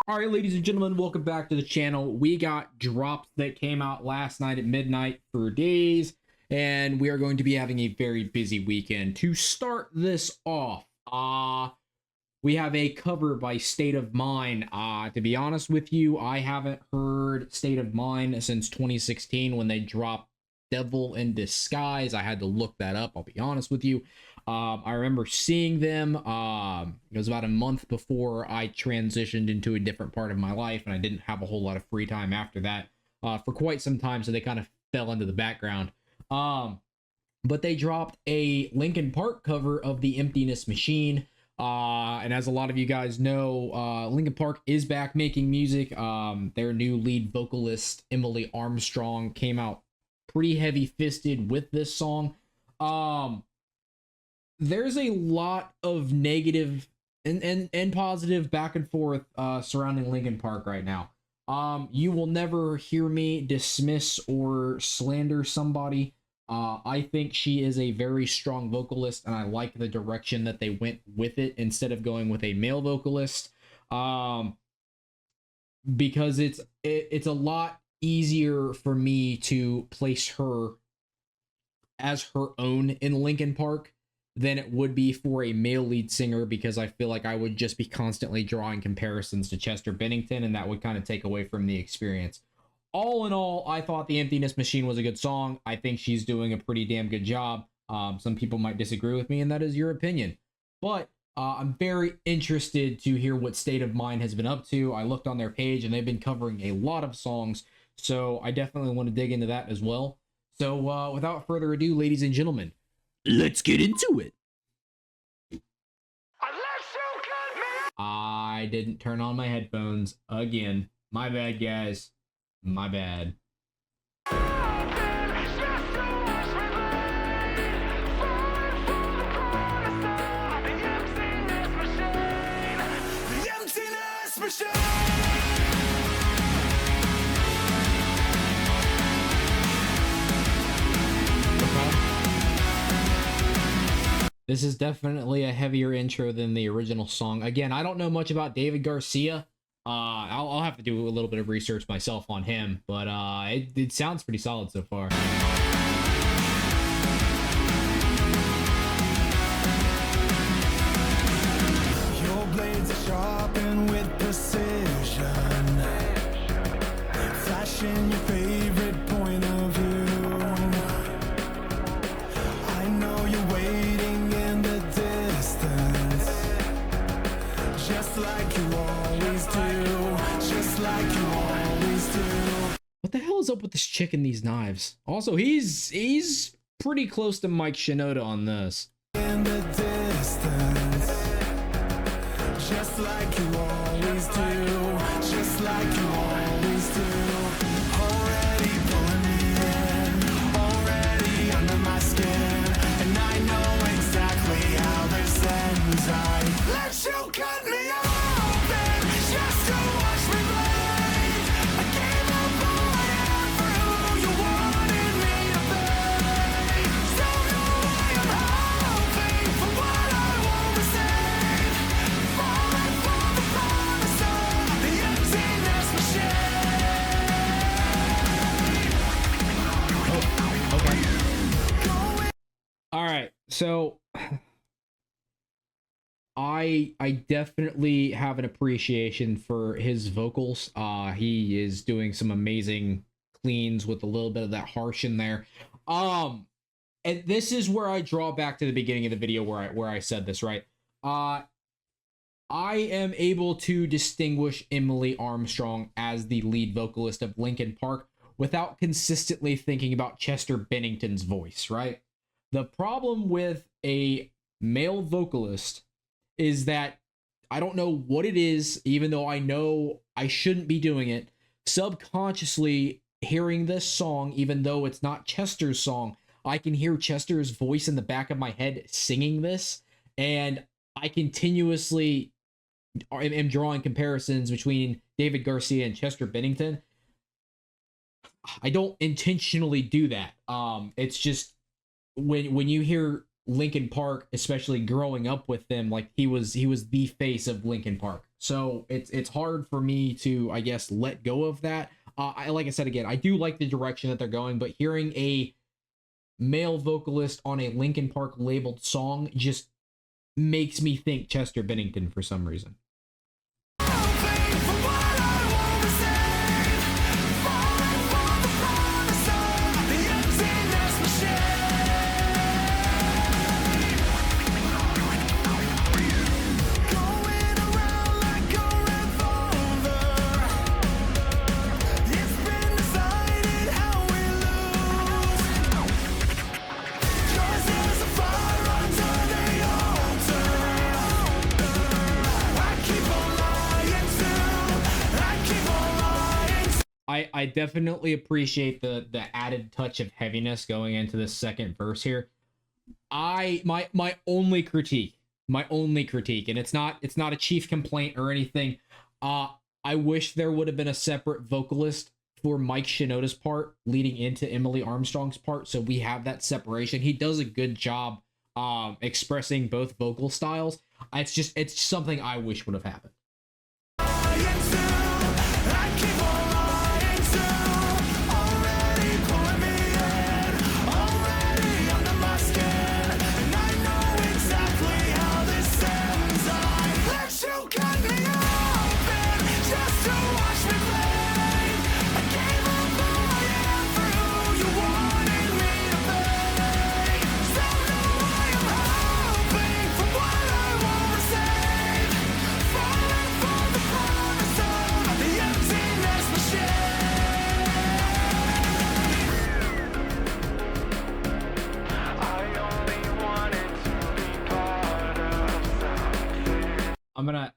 All right, ladies and gentlemen, welcome back to the channel. We got drops that came out last night at midnight for days, and we are going to be having a very busy weekend. To start this off, we have a cover by State of Mind. To be honest with you, I haven't heard State of Mind since 2016 when they dropped Devil in Disguise. I had to look that up, I'll be honest with you. I remember seeing them. It was about a month before I transitioned into a different part of my life, and I didn't have a whole lot of free time after that for quite some time, so they kind of fell into the background. But they dropped a Linkin Park cover of The Emptiness Machine. And as a lot of you guys know, Linkin Park is back making music. Their new lead vocalist, Emily Armstrong, came out pretty heavy-fisted with this song. There's a lot of negative and positive back and forth surrounding Linkin Park right now. You will never hear me dismiss or slander somebody. I think she is a very strong vocalist, and I like the direction that they went with it instead of going with a male vocalist. Because it's a lot easier for me to place her as her own in Linkin Park than it would be for a male lead singer, because I feel like I would just be constantly drawing comparisons to Chester Bennington, and that would kind of take away from the experience. All in all, I thought The Emptiness Machine was a good song. I think she's doing a pretty damn good job. Some people might disagree with me, and that is your opinion. But I'm very interested to hear what State of Mind has been up to. I looked on their page, and they've been covering a lot of songs, so I definitely want to dig into that as well. So without further ado, ladies and gentlemen, let's get into it. I didn't turn on my headphones again. My bad, guys. My bad. This is definitely a heavier intro than the original song. Again, I don't know much about David Garcia. I'll have to do a little bit of research myself on him, but it sounds pretty solid so far. Your blades are sharpened with precision, flashing your favorite point of view. I know you're waiting in the distance, just like you always do, just like you always do. What the hell is up with this chick and these knives? Also, he's pretty close to Mike Shinoda on this. In the distance, just like you always do, just like you always do. Already pulling me in, already under my skin, and I know exactly how this ends. I let you cut me open just to watch me bleed. I gave up all I had for who you wanted me to be. Don't know why I'm hoping for what I won't receive. Falling for the promise of the emptiness machine. Okay. All right, so I definitely have an appreciation for his vocals. He is doing some amazing cleans with a little bit of that harsh in there. And this is where I draw back to the beginning of the video where I said this, right? I am able to distinguish Emily Armstrong as the lead vocalist of Linkin Park without consistently thinking about Chester Bennington's voice, right? The problem with a male vocalist is that I don't know what it is, even though I know I shouldn't be doing it. Subconsciously hearing this song, even though it's not Chester's song, I can hear Chester's voice in the back of my head singing this, and I continuously am drawing comparisons between David Garcia and Chester Bennington. I don't intentionally do that. It's just when you hear Linkin Park, especially growing up with them, like he was the face of Linkin Park. So it's hard for me to, I guess, let go of that. I like I said again, I do like the direction that they're going, but hearing a male vocalist on a Linkin Park labeled song just makes me think Chester Bennington for some reason. I definitely appreciate the added touch of heaviness going into the second verse here. My only critique, and it's not a chief complaint or anything. I wish there would have been a separate vocalist for Mike Shinoda's part leading into Emily Armstrong's part, so we have that separation. He does a good job expressing both vocal styles. It's something I wish would have happened.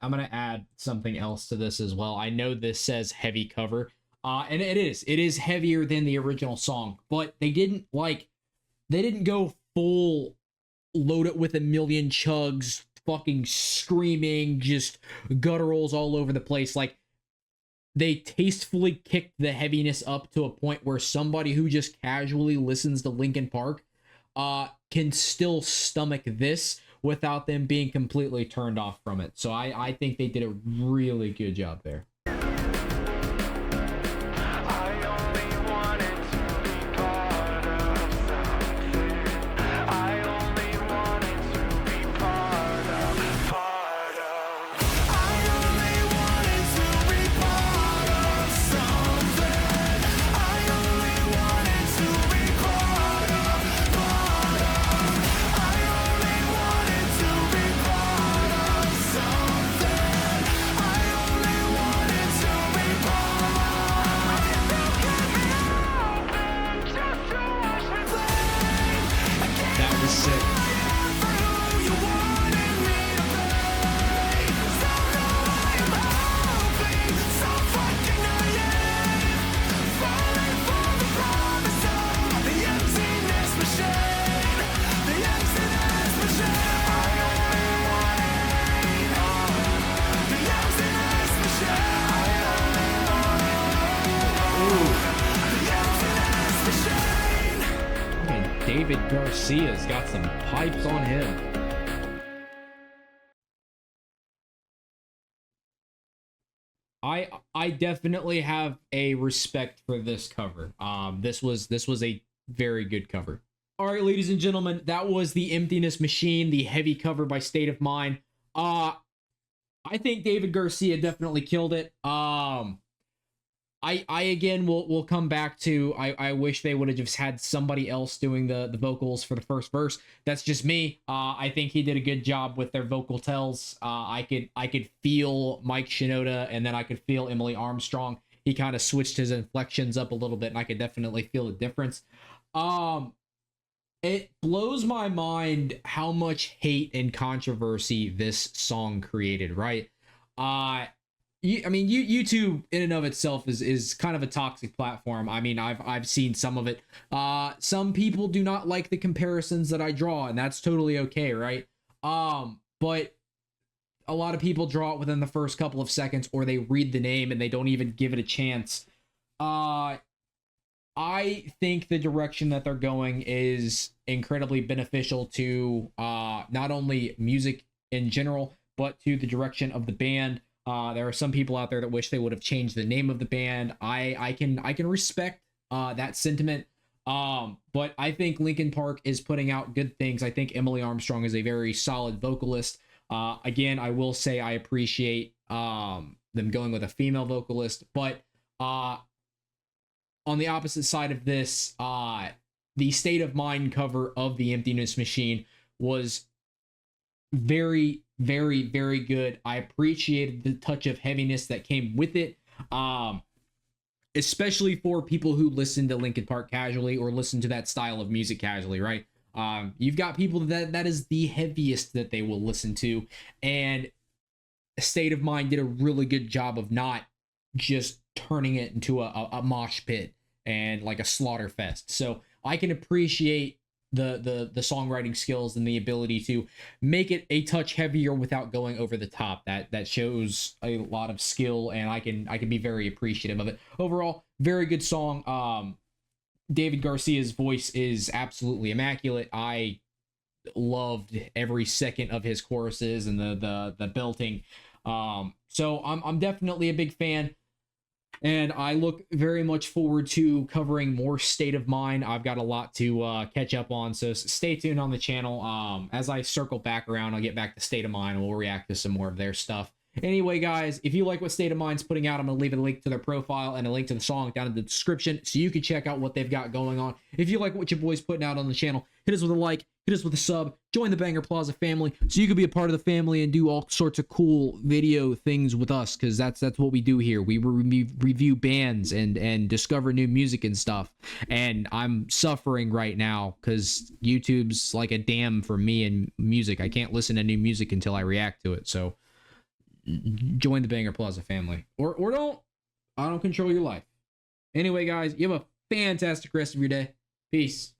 I'm gonna add something else to this as well. I know this says heavy cover, and it is heavier than the original song, but they didn't go full load it with a million chugs, fucking screaming, just gutturals all over the place. Like, they tastefully kicked the heaviness up to a point where somebody who just casually listens to Linkin Park can still stomach this without them being completely turned off from it. So I think they did a really good job there. David Garcia's got some pipes on him. I definitely have a respect for this cover. This was a very good cover. All right, ladies and gentlemen, that was The Emptiness Machine, the heavy cover by State of Mind. I think David Garcia definitely killed it. I again will come back to I wish they would have just had somebody else doing the vocals for the first verse. That's just me. I think he did a good job with their vocal tells. I could feel Mike Shinoda, and then I could feel Emily Armstrong. He kind of switched his inflections up a little bit, and I could definitely feel the difference. It blows my mind how much hate and controversy this song created, right? YouTube in and of itself is kind of a toxic platform. I mean, I've seen some of it. Some people do not like the comparisons that I draw, and that's totally okay, right? But a lot of people draw it within the first couple of seconds, or they read the name and they don't even give it a chance. I think the direction that they're going is incredibly beneficial to not only music in general, but to the direction of the band. There are some people out there that wish they would have changed the name of the band. I can respect that sentiment. But I think Linkin Park is putting out good things. I think Emily Armstrong is a very solid vocalist. Again, I will say I appreciate them going with a female vocalist, but on the opposite side of this, the State of Mind cover of the Emptiness Machine was very, very, very good. I appreciated the touch of heaviness that came with it, especially for people who listen to Linkin Park casually or listen to that style of music casually, right? You've got people that is the heaviest that they will listen to, and State of Mind did a really good job of not just turning it into a mosh pit and like a slaughter fest. So I can appreciate the songwriting skills and the ability to make it a touch heavier without going over the top. That shows a lot of skill, and I can be very appreciative of it. Overall, very good song. David Garcia's voice is absolutely immaculate. I loved every second of his choruses and the belting. So I'm definitely a big fan, and I look very much forward to covering more State of Mind. I've got a lot to catch up on, so stay tuned on the channel. As I circle back around, I'll get back to State of Mind and we'll react to some more of their stuff. Anyway, guys, if you like what State of Mind's putting out, I'm going to leave a link to their profile and a link to the song down in the description so you can check out what they've got going on. If you like what your boy's putting out on the channel, hit us with a like, hit us with a sub, join the Banger Plaza family so you can be a part of the family and do all sorts of cool video things with us, because that's what we do here. We review bands and discover new music and stuff. And I'm suffering right now because YouTube's like a dam for me and music. I can't listen to new music until I react to it. So join the Banger Plaza family, or don't. I don't control your life. Anyway, guys, you have a fantastic rest of your day. Peace.